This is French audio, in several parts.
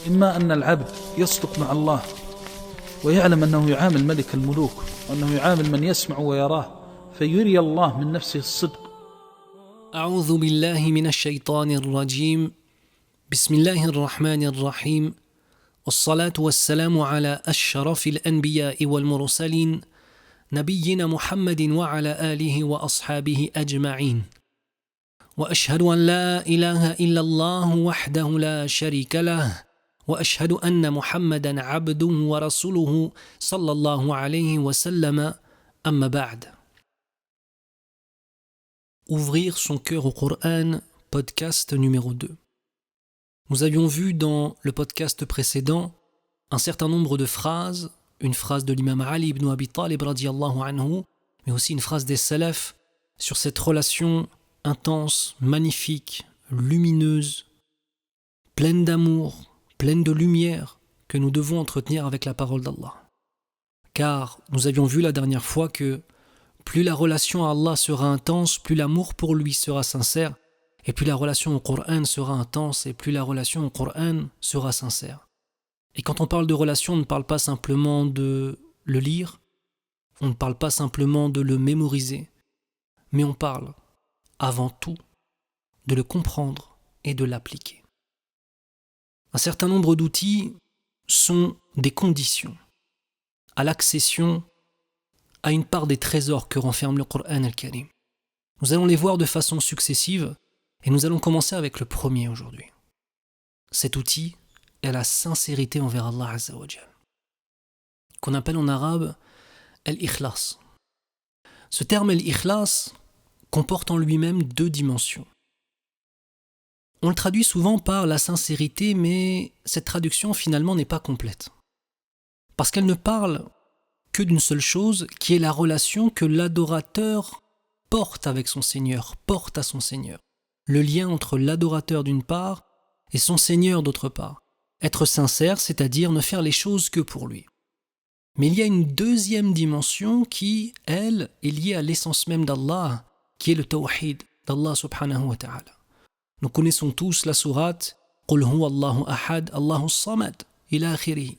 إما أن العبد يصدق مع الله ويعلم أنه يعامل ملك الملوك وأنه يعامل من يسمع ويراه فيري الله من نفسه الصدق. أعوذ بالله من الشيطان الرجيم. بسم الله الرحمن الرحيم. والصلاة والسلام على أشرف الأنبياء والمرسلين نبينا محمد وعلى آله وأصحابه أجمعين. وأشهد أن لا إله إلا الله وحده لا شريك له وأشهد أن محمدا عبده ورسوله صلى الله عليه وسلم. أما بعد. Ouvrir son cœur au Coran, podcast numéro 2. Nous avions vu dans le podcast précédent un certain nombre de phrases, une phrase de l'imam Ali ibn Abi Talib radiyallahu anhu, mais aussi une phrase des salafs sur cette relation intense, magnifique, lumineuse, pleine d'amour, pleine de lumière que nous devons entretenir avec la parole d'Allah. Car nous avions vu la dernière fois que plus la relation à Allah sera intense, plus l'amour pour lui sera sincère, et plus la relation au Coran sera intense, et plus la relation au Coran sera sincère. Et quand on parle de relation, on ne parle pas simplement de le lire, on ne parle pas simplement de le mémoriser, mais on parle, avant tout, de le comprendre et de l'appliquer. Un certain nombre d'outils sont des conditions à l'accession à une part des trésors que renferme le Coran al-Karim. Nous allons les voir de façon successive et nous allons commencer avec le premier aujourd'hui. Cet outil est la sincérité envers Allah Azza wa Jal, qu'on appelle en arabe al-ikhlas. Ce terme al-ikhlas comporte en lui-même deux dimensions. On le traduit souvent par la sincérité, mais cette traduction finalement n'est pas complète. Parce qu'elle ne parle que d'une seule chose, qui est la relation que l'adorateur porte avec son Seigneur, porte à son Seigneur. Le lien entre l'adorateur d'une part et son Seigneur d'autre part. Être sincère, c'est-à-dire ne faire les choses que pour lui. Mais il y a une deuxième dimension qui, elle, est liée à l'essence même d'Allah, qui est le tawhid d'Allah subhanahu wa ta'ala. Nous connaissons tous la sourate Qul huwa Allahu ahad, Allahu samad, ila akhirih.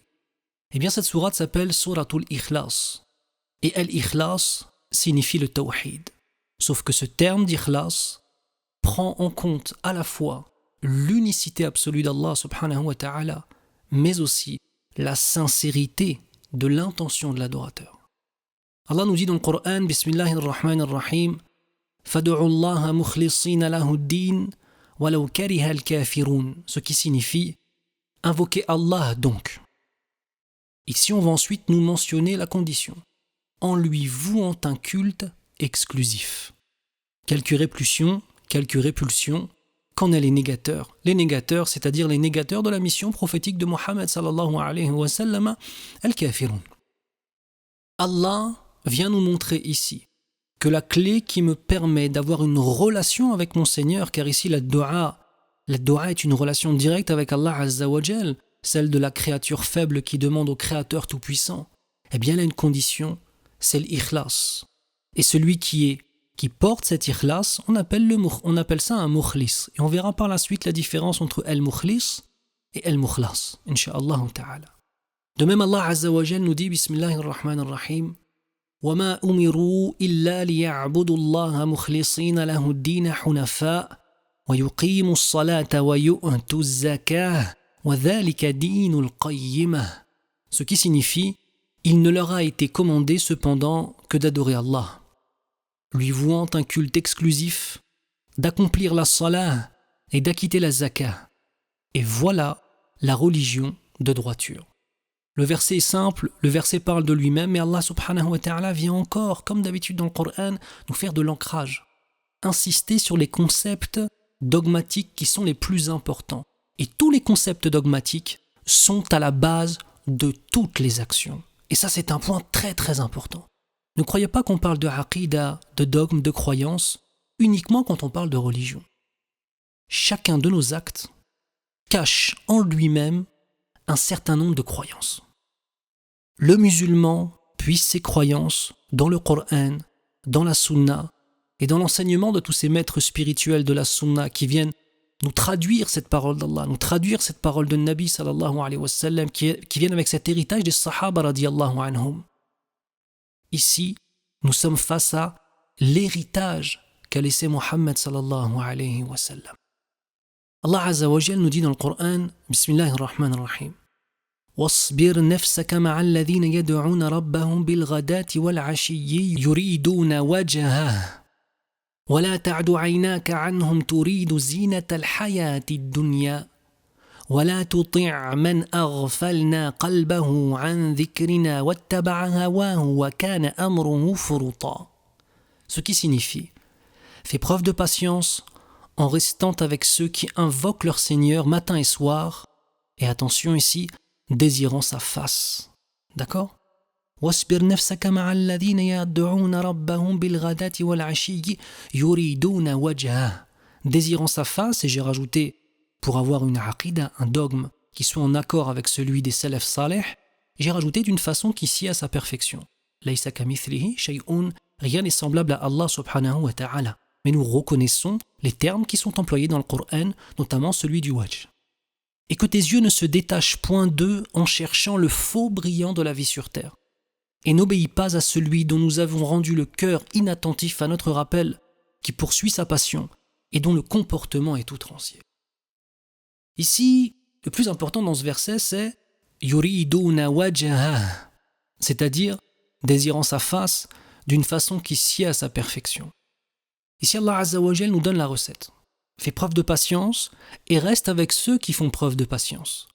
Eh bien, cette sourate s'appelle Suratul Ikhlas. Et al-Ikhlas signifie le tawhid. Sauf que ce terme d'ikhlas prend en compte à la fois l'unicité absolue d'Allah subhanahu wa ta'ala, mais aussi la sincérité de l'intention de l'adorateur. Allah nous dit dans le Coran, Bismillahir Rahmanir Rahim, Fad'u Allah mukhlisina lahu ad-din walau kariha al-kafirun, ce qui signifie invoquer Allah donc. Ici, on va ensuite nous mentionner la condition, en lui vouant un culte exclusif. Quelques répulsions, qu'en est les négateurs. Les négateurs, c'est-à-dire les négateurs de la mission prophétique de Mohammed sallallahu alayhi wa sallam, al-kafirun. Allah vient nous montrer ici que la clé qui me permet d'avoir une relation avec mon Seigneur, car ici la dua est une relation directe avec Allah Azza wa Jal, celle de la créature faible qui demande au Créateur tout-puissant, eh bien elle a une condition, c'est l'ikhlas. Et celui qui porte cet ikhlas, on appelle ça un mukhlis. Et on verra par la suite la différence entre al-mukhlis et al-mukhlas, incha'Allah ta'ala. De même, Allah Azza wa Jal nous dit, Bismillahir Rahmanir Rahim, وَمَا أُمِرُوا إِلَّا لِيَعْبُدُوا اللَّهَ مُخْلِصِينَ لَهُ الدِّينَ حُنَفَاءَ وَيُقِيمُوا الصَّلَاةَ وَيُؤْتُوا الزَّكَاةَ وَذَلِكَ دِينُ الْقَيِّمَةِ. Ce qui signifie, il ne leur a été commandé cependant que d'adorer Allah, lui vouant un culte exclusif, d'accomplir la salah et d'acquitter la zakah. Et voilà la religion de droiture. Le verset est simple, le verset parle de lui-même, mais Allah subhanahu wa ta'ala vient encore, comme d'habitude dans le Coran, nous faire de l'ancrage, insister sur les concepts dogmatiques qui sont les plus importants. Et tous les concepts dogmatiques sont à la base de toutes les actions. Et ça, c'est un point très très important. Ne croyez pas qu'on parle de aqidah, de dogme, de croyance, uniquement quand on parle de religion. Chacun de nos actes cache en lui-même un certain nombre de croyances. Le musulman puise ses croyances dans le Coran, dans la Sunna et dans l'enseignement de tous ces maîtres spirituels de la Sunna qui viennent nous traduire cette parole d'Allah, nous traduire cette parole de Nabi sallallahu alayhi wa sallam qui viennent avec cet héritage des Sahaba radiyallahu anhum. Ici, nous sommes face à l'héritage qu'a laissé Muhammad sallallahu alayhi wa sallam. Allah Azza wa Jal nous dit dans le Coran, Bismillahir Rahmanir Rahim, واصبر نفسك مع الذين يدعون ربهم بالغداة والعشي يريدون وجهه ولا تعد عيناك عنهم تريد زينة الحياة الدنيا ولا تطع من أغفلنا قلبه عن ذكرنا واتبع هواه وكان أمره فرطا. Ce qui signifie, fais preuve de patience en restant avec ceux qui invoquent leur Seigneur matin et soir, et attention ici, désirant sa face. D'accord ? واصبر نفسك مع الذين يدعون ربهم بالغداة والعشي يريدون وجهه. Désirant sa face, et j'ai rajouté, pour avoir une aqida, un dogme qui soit en accord avec celui des salaf salih, j'ai rajouté d'une façon qui sied à sa perfection. Laysa kamithlihi shay'un, rien n'est semblable à Allah subhanahu wa ta'ala. Mais nous reconnaissons les termes qui sont employés dans le Coran, notamment celui du wajh. Et que tes yeux ne se détachent point d'eux en cherchant le faux brillant de la vie sur terre. Et n'obéis pas à celui dont nous avons rendu le cœur inattentif à notre rappel, qui poursuit sa passion et dont le comportement est outrancier. Ici, le plus important dans ce verset, c'est « yuriduna wajhah », c'est-à-dire désirant sa face d'une façon qui sied à sa perfection. Ici, Allah Azza wa Jal nous donne la recette. Fais preuve de patience et reste avec ceux qui font preuve de patience.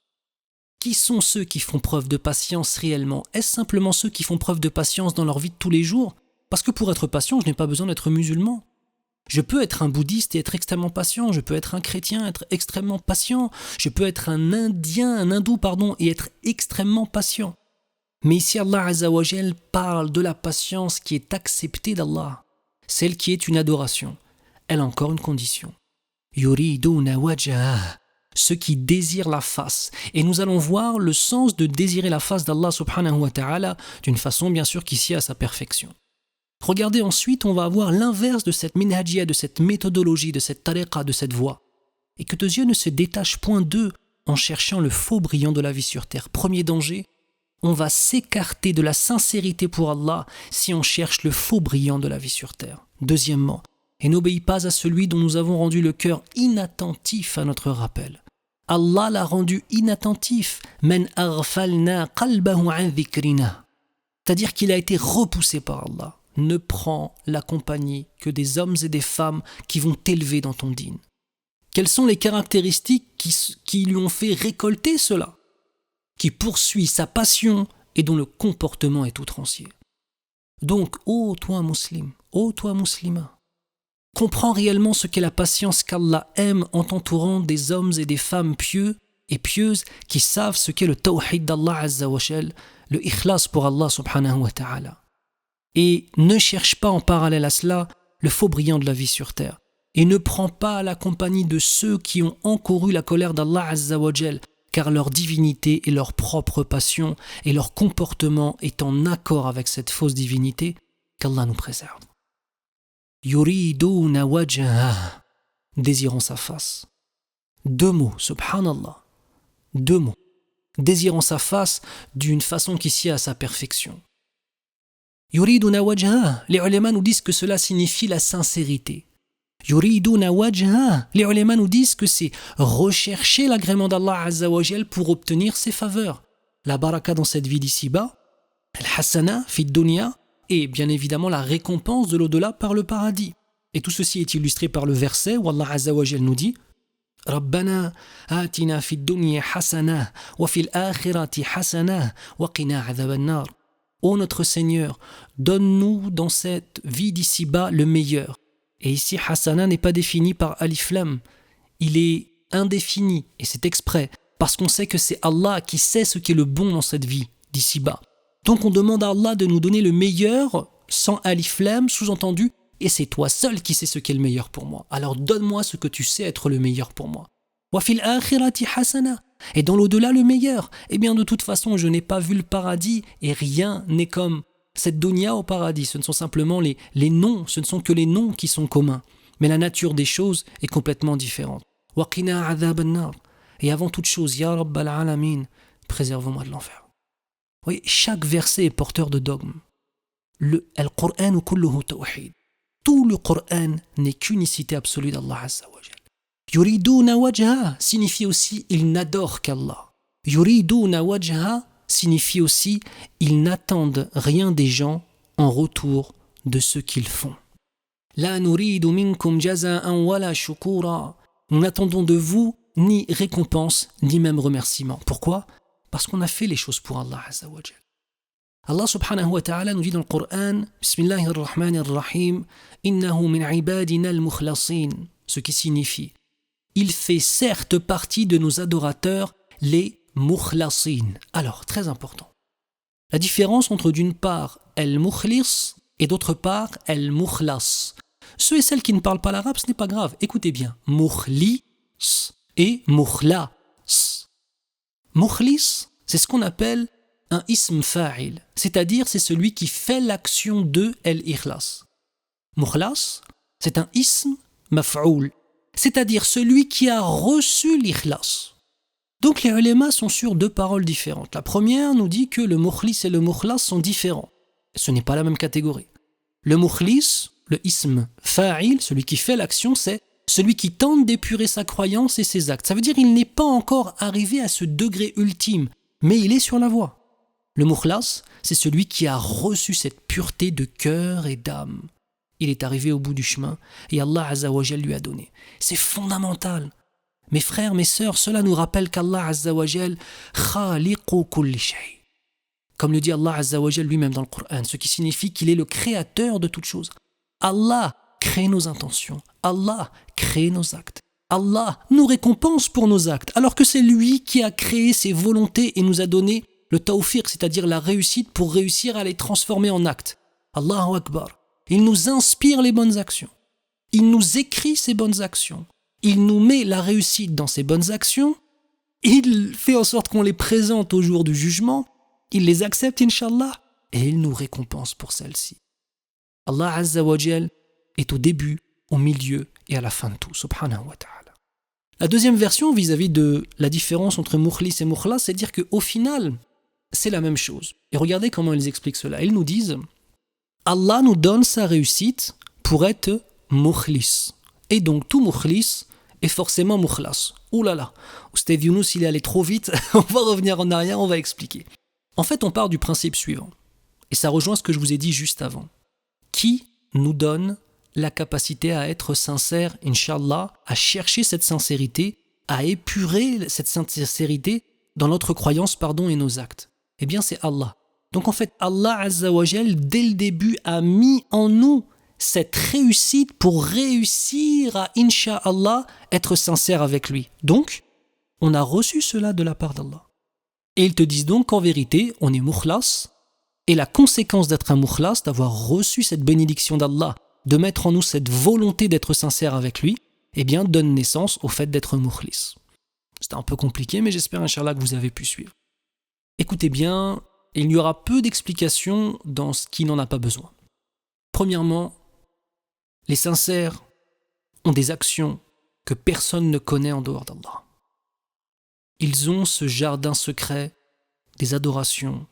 Qui sont ceux qui font preuve de patience réellement ? Est-ce simplement ceux qui font preuve de patience dans leur vie de tous les jours ? Parce que pour être patient, je n'ai pas besoin d'être musulman. Je peux être un bouddhiste et être extrêmement patient. Je peux être un chrétien et être extrêmement patient. Je peux être un hindou, et être extrêmement patient. Mais ici, Allah Azza wa Jal parle de la patience qui est acceptée d'Allah. Celle qui est une adoration. Elle a encore une condition. Yuriduna wajhah, ceux qui désirent la face. Et nous allons voir le sens de désirer la face d'Allah subhanahu wa ta'ala d'une façon bien sûr qui sied à sa perfection. Regardez ensuite, on va avoir l'inverse de cette minhajia, de cette méthodologie, de cette tariqa, de cette voie. Et que tes yeux ne se détachent point d'eux en cherchant le faux brillant de la vie sur terre. Premier danger, on va s'écarter de la sincérité pour Allah si on cherche le faux brillant de la vie sur terre. Deuxièmement, et n'obéis pas à celui dont nous avons rendu le cœur inattentif à notre rappel. Allah l'a rendu inattentif. Men aghfalna qalbahu an dhikrina. C'est-à-dire qu'il a été repoussé par Allah. Ne prends la compagnie que des hommes et des femmes qui vont t'élever dans ton dîn. Quelles sont les caractéristiques qui lui ont fait récolter cela ? Qui poursuit sa passion et dont le comportement est outrancier. Donc, ô toi musulman, ô toi musulmane, comprends réellement ce qu'est la patience qu'Allah aime en t'entourant des hommes et des femmes pieux et pieuses qui savent ce qu'est le tawhid d'Allah Azza wa Jal, le ikhlas pour Allah subhanahu wa ta'ala. Et ne cherche pas en parallèle à cela le faux brillant de la vie sur terre. Et ne prends pas la compagnie de ceux qui ont encouru la colère d'Allah Azza wa Jal, car leur divinité et leur propre passion et leur comportement est en accord avec cette fausse divinité, qu'Allah nous préserve. Yuriduna wajhah, désirant sa face. Deux mots, subhanallah. Deux mots. Désirant sa face d'une façon qui sied à sa perfection. Yuriduna wajhah, les ulama nous disent que cela signifie la sincérité. Yuriduna wajhah, les ulama nous disent que c'est rechercher l'agrément d'Allah Azza wa Jal pour obtenir ses faveurs. La baraka dans cette vie d'ici-bas, al-hasana fi dunya, et bien évidemment la récompense de l'au-delà par le paradis. Et tout ceci est illustré par le verset où Allah Azza wa Jal nous dit Rabbana atina fi dunya hasana wa fil akhirati hasana wa qina adhaban nar. Ô notre Seigneur, donne-nous dans cette vie d'ici-bas le meilleur. Et ici, hasana n'est pas défini par alif lam. Il est indéfini, et c'est exprès, parce qu'on sait que c'est Allah qui sait ce qui est le bon dans cette vie d'ici-bas. Donc on demande à Allah de nous donner le meilleur, sans alif lam, sous-entendu, et c'est toi seul qui sais ce qui est le meilleur pour moi. Alors donne-moi ce que tu sais être le meilleur pour moi. Wa fil akhirati hasana. Et dans l'au-delà le meilleur. Eh bien de toute façon, je n'ai pas vu le paradis, et rien n'est comme cette dunya au paradis. Ce ne sont simplement les noms, ce ne sont que les noms qui sont communs. Mais la nature des choses est complètement différente. Waqina adhab an-nar. Et avant toute chose, Ya Rabbal Alamin, préserve-moi de l'enfer. Vous voyez, chaque verset est porteur de dogme. Al-Qur'an kulluhu tawhid. Tout le Qur'an n'est qu'unicité absolue d'Allah Azza wa Jal. Yuriduna wajha signifie aussi ils n'adorent qu'Allah. Yuriduna wajha signifie aussi ils n'attendent rien des gens en retour de ce qu'ils font. La nuridu minkum jaza'an wala shukura. Nous n'attendons de vous ni récompense ni même remerciement. Pourquoi ? Parce qu'on a fait les choses pour Allah Azza wa Jal. Allah subhanahu wa ta'ala nous dit dans le Coran, Bismillahir Rahmanir Rahim, Innahu min ibadina al-mukhlasin, ce qui signifie, il fait certes partie de nos adorateurs, les mukhlasin. Alors, très important. La différence entre d'une part al-mukhlis et d'autre part al-mukhlas. Ceux et celles qui ne parlent pas l'arabe, ce n'est pas grave. Écoutez bien, mukhlis et mukhlas. Mukhlis, c'est ce qu'on appelle un ism fa'il, c'est-à-dire c'est celui qui fait l'action de al-ikhlas. Mukhlas, c'est un ism maf'oul, c'est-à-dire celui qui a reçu l'ikhlas. Donc les ulémas sont sur deux paroles différentes. La première nous dit que le mukhlis et le mukhlas sont différents. Ce n'est pas la même catégorie. Le mukhlis, le ism fa'il, celui qui fait l'action, c'est celui qui tente d'épurer sa croyance et ses actes. Ça veut dire qu'il n'est pas encore arrivé à ce degré ultime, mais il est sur la voie. Le mukhlas, c'est celui qui a reçu cette pureté de cœur et d'âme. Il est arrivé au bout du chemin et Allah Azza wa Jal lui a donné. C'est fondamental. Mes frères, mes sœurs, cela nous rappelle qu'Allah Azza wa Jal khaliqu kulli shay. Comme le dit Allah Azza wa Jal lui-même dans le Coran, ce qui signifie qu'il est le créateur de toutes choses. Allah crée nos intentions. Allah crée nos actes. Allah nous récompense pour nos actes, alors que c'est lui qui a créé ses volontés et nous a donné le tawfiq, c'est-à-dire la réussite pour réussir à les transformer en actes. Allahu Akbar. Il nous inspire les bonnes actions. Il nous écrit ces bonnes actions. Il nous met la réussite dans ces bonnes actions. Il fait en sorte qu'on les présente au jour du jugement. Il les accepte, Inch'Allah, et il nous récompense pour celles-ci. Allah Azza wa Jal est au début, au milieu et à la fin de tout, subhanahu wa ta'ala. La deuxième version vis-à-vis de la différence entre mukhlis et mukhlas, c'est dire qu'au final, c'est la même chose. Et regardez comment ils expliquent cela. Ils nous disent, Allah nous donne sa réussite pour être mukhlis. Et donc tout mukhlis est forcément mukhlas. Ouh là là, Oustaz Younous, il est allé trop vite, on va revenir en arrière, on va expliquer. En fait, on part du principe suivant. Et ça rejoint ce que je vous ai dit juste avant. Qui nous donne la capacité à être sincère, Inch'Allah, à chercher cette sincérité, à épurer cette sincérité dans notre croyance, et nos actes? Eh bien, c'est Allah. Donc en fait, Allah Azza wa Jal, dès le début, a mis en nous cette réussite pour réussir à, Inch'Allah, être sincère avec lui. Donc, on a reçu cela de la part d'Allah. Et ils te disent donc qu'en vérité, on est mukhlas, et la conséquence d'être un mukhlas, d'avoir reçu cette bénédiction d'Allah, de mettre en nous cette volonté d'être sincère avec lui, eh bien, donne naissance au fait d'être mukhlis. C'était un peu compliqué, mais j'espère, Inch'Allah, que vous avez pu suivre. Écoutez bien, il y aura peu d'explications dans ce qui n'en a pas besoin. Premièrement, les sincères ont des actions que personne ne connaît en dehors d'Allah. Ils ont ce jardin secret des adorations,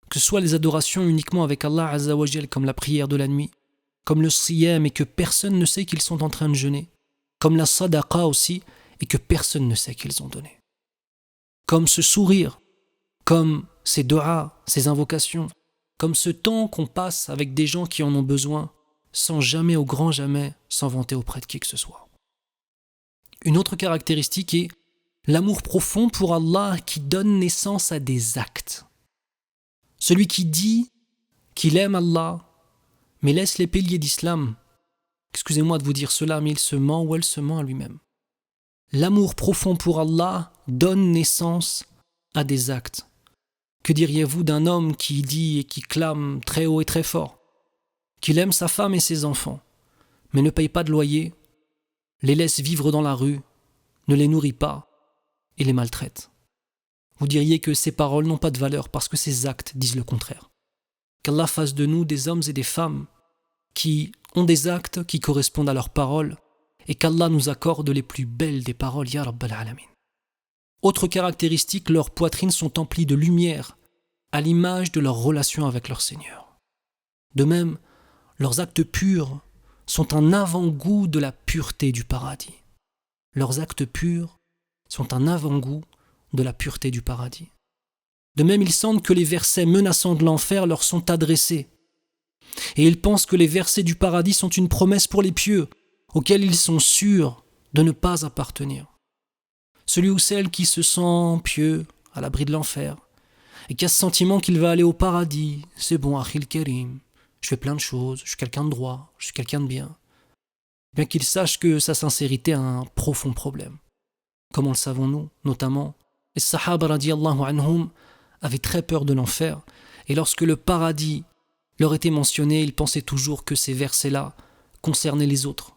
que ce soit les adorations uniquement avec Allah Azza wa Jal, comme la prière de la nuit, comme le siyam et que personne ne sait qu'ils sont en train de jeûner, comme la sadaqa aussi et que personne ne sait qu'ils ont donné. Comme ce sourire, comme ces du'as, ces invocations, comme ce temps qu'on passe avec des gens qui en ont besoin, sans jamais, au grand jamais, s'en vanter auprès de qui que ce soit. Une autre caractéristique est l'amour profond pour Allah qui donne naissance à des actes. Celui qui dit qu'il aime Allah, mais laisse les piliers d'islam, excusez-moi de vous dire cela, mais il se ment ou elle se ment à lui-même. L'amour profond pour Allah donne naissance à des actes. Que diriez-vous d'un homme qui dit et qui clame très haut et très fort qu'il aime sa femme et ses enfants, mais ne paye pas de loyer, les laisse vivre dans la rue, ne les nourrit pas et les maltraite? Vous diriez que ces paroles n'ont pas de valeur parce que ces actes disent le contraire. Qu'Allah fasse de nous des hommes et des femmes qui ont des actes qui correspondent à leurs paroles et qu'Allah nous accorde les plus belles des paroles, Ya Rabbal Alamin. Autre caractéristique, leurs poitrines sont emplies de lumière, à l'image de leur relation avec leur Seigneur. De même, leurs actes purs sont un avant-goût de la pureté du paradis. Leurs actes purs sont un avant-goût de la pureté du paradis. De même, ils sentent que les versets menaçants de l'enfer leur sont adressés. Et ils pensent que les versets du paradis sont une promesse pour les pieux, auxquels ils sont sûrs de ne pas appartenir. Celui ou celle qui se sent pieux, à l'abri de l'enfer, et qui a ce sentiment qu'il va aller au paradis, c'est bon, Akhil Karim, je fais plein de choses, je suis quelqu'un de droit, je suis quelqu'un de bien. Bien qu'il sache que sa sincérité a un profond problème. Comment le savons-nous? Notamment, les Sahaba radiyallahu anhum avaient très peur de l'enfer, et lorsque le paradis leur était mentionné, ils pensaient toujours que ces versets-là concernaient les autres.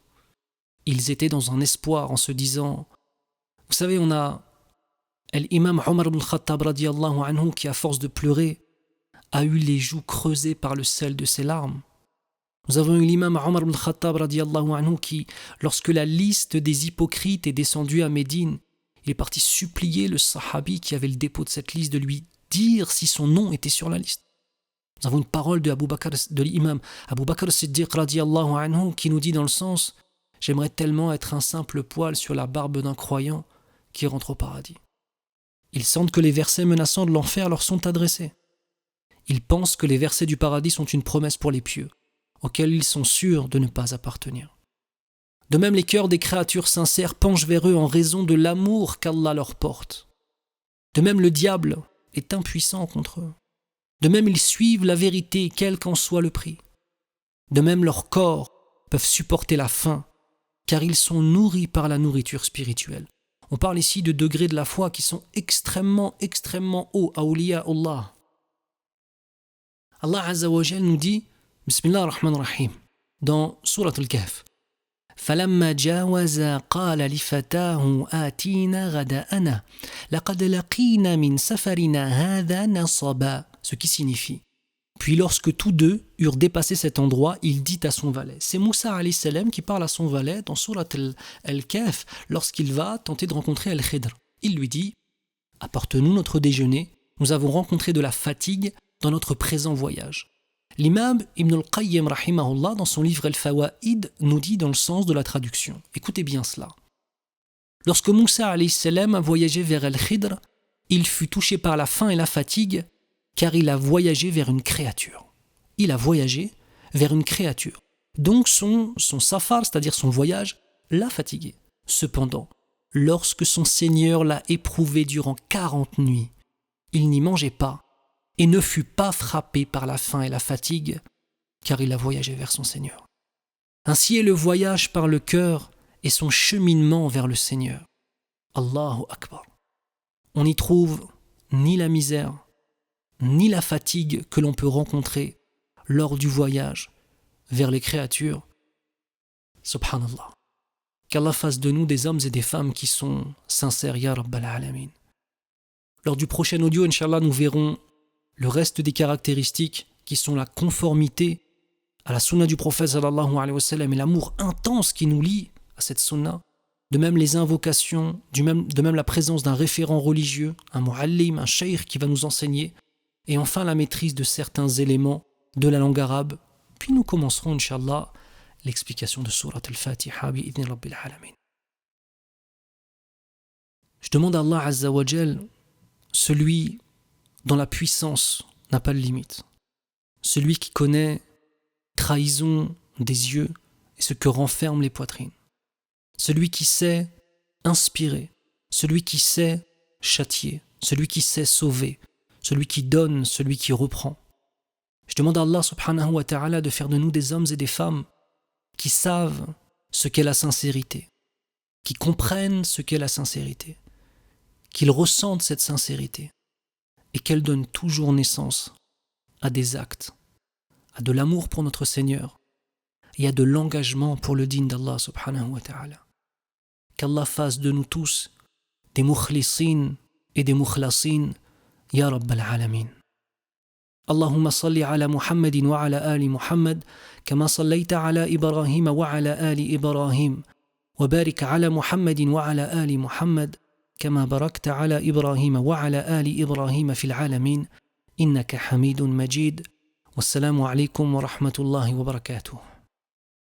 Ils étaient dans un espoir en se disant, vous savez, on a l'imam Omar ibn Khattab radiyallahu anhu qui, à force de pleurer, a eu les joues creusées par le sel de ses larmes. Nous avons eu l'imam Omar ibn Khattab radiyallahu anhu qui, lorsque la liste des hypocrites est descendue à Médine, il est parti supplier le sahabi qui avait le dépôt de cette liste de lui dire si son nom était sur la liste. Nous avons une parole de l'imam Abu Bakr Siddiq radiyallahu anhu qui nous dit dans le sens « J'aimerais tellement être un simple poil sur la barbe d'un croyant qui rentre au paradis. » Ils sentent que les versets menaçants de l'enfer leur sont adressés. Ils pensent que les versets du paradis sont une promesse pour les pieux, auxquels ils sont sûrs de ne pas appartenir. De même, les cœurs des créatures sincères penchent vers eux en raison de l'amour qu'Allah leur porte. De même, le diable est impuissant contre eux. De même, ils suivent la vérité, quel qu'en soit le prix. De même, leurs corps peuvent supporter la faim, car ils sont nourris par la nourriture spirituelle. On parle ici de degrés de la foi qui sont extrêmement, extrêmement hauts, awliya Allah. Allah Azza wa Jal nous dit, Bismillah ar-Rahman ar-Rahim, dans Surat al-Kahf, فَلَمَّا جَاوَزَا قَالَ لِفَتَاهُ آتِينَا غَدَاءَنَا لَقَدْ لَقِينَا مِنْ سَفَرِنَا هَذَا نَصَبًا. Ce qui signifie, puis lorsque tous deux eurent dépassé cet endroit, il dit à son valet. C'est Moussa alayhi salam qui parle à son valet dans Surat al-Kahf lorsqu'il va tenter de rencontrer Al-Khidr. Il lui dit, apporte-nous notre déjeuner, nous avons rencontré de la fatigue dans notre présent voyage. L'imam Ibn al-Qayyim rahimahullah dans son livre Al-Fawaid nous dit dans le sens de la traduction. Écoutez bien cela. Lorsque Moussa alayhi salam a voyagé vers Al-Khidr, il fut touché par la faim et la fatigue car il a voyagé vers une créature. Il a voyagé vers une créature. Donc son safar, c'est-à-dire son voyage, l'a fatigué. Cependant, lorsque son Seigneur l'a éprouvé durant 40 nuits, il n'y mangeait pas et ne fut pas frappé par la faim et la fatigue, car il a voyagé vers son Seigneur. Ainsi est le voyage par le cœur et son cheminement vers le Seigneur. Allahu Akbar. On n'y trouve ni la misère, ni la fatigue que l'on peut rencontrer lors du voyage vers les créatures. Subhanallah. Qu'Allah fasse de nous des hommes et des femmes qui sont sincères, Ya Rabbal Alamin. Lors du prochain audio, Inch'Allah, nous verrons le reste des caractéristiques qui sont la conformité à la sunna du prophète sallallahu alayhi wa sallam et l'amour intense qui nous lie à cette sunna. De même les invocations, de même la présence d'un référent religieux, un muallim, un shaykh qui va nous enseigner. Et enfin la maîtrise de certains éléments de la langue arabe. Puis nous commencerons, Inch'Allah, l'explication de Surat al-Fatiha bi'idhni Rabbil Alamin. Je demande à Allah Azza wa Jal, celui dont la puissance n'a pas de limite, celui qui connaît trahison des yeux et ce que renferment les poitrines, celui qui sait inspirer, celui qui sait châtier, celui qui sait sauver, celui qui donne, celui qui reprend. Je demande à Allah subhanahu wa ta'ala de faire de nous des hommes et des femmes qui savent ce qu'est la sincérité, qui comprennent ce qu'est la sincérité, qu'ils ressentent cette sincérité et qu'elle donne toujours naissance à des actes, à de l'amour pour notre Seigneur et à de l'engagement pour le dîn d'Allah subhanahu wa ta'ala. Qu'Allah fasse de nous tous des mukhlisin et des mukhlasin, Ya Rabbal Alamin. اللهم صل على محمد وعلى آل محمد كما صليت على إبراهيم وعلى آل إبراهيم وبارك على محمد وعلى آل محمد كما باركت على إبراهيم وعلى آل إبراهيم في العالمين إنك حميد مجيد. والسلام عليكم ورحمة الله وبركاته.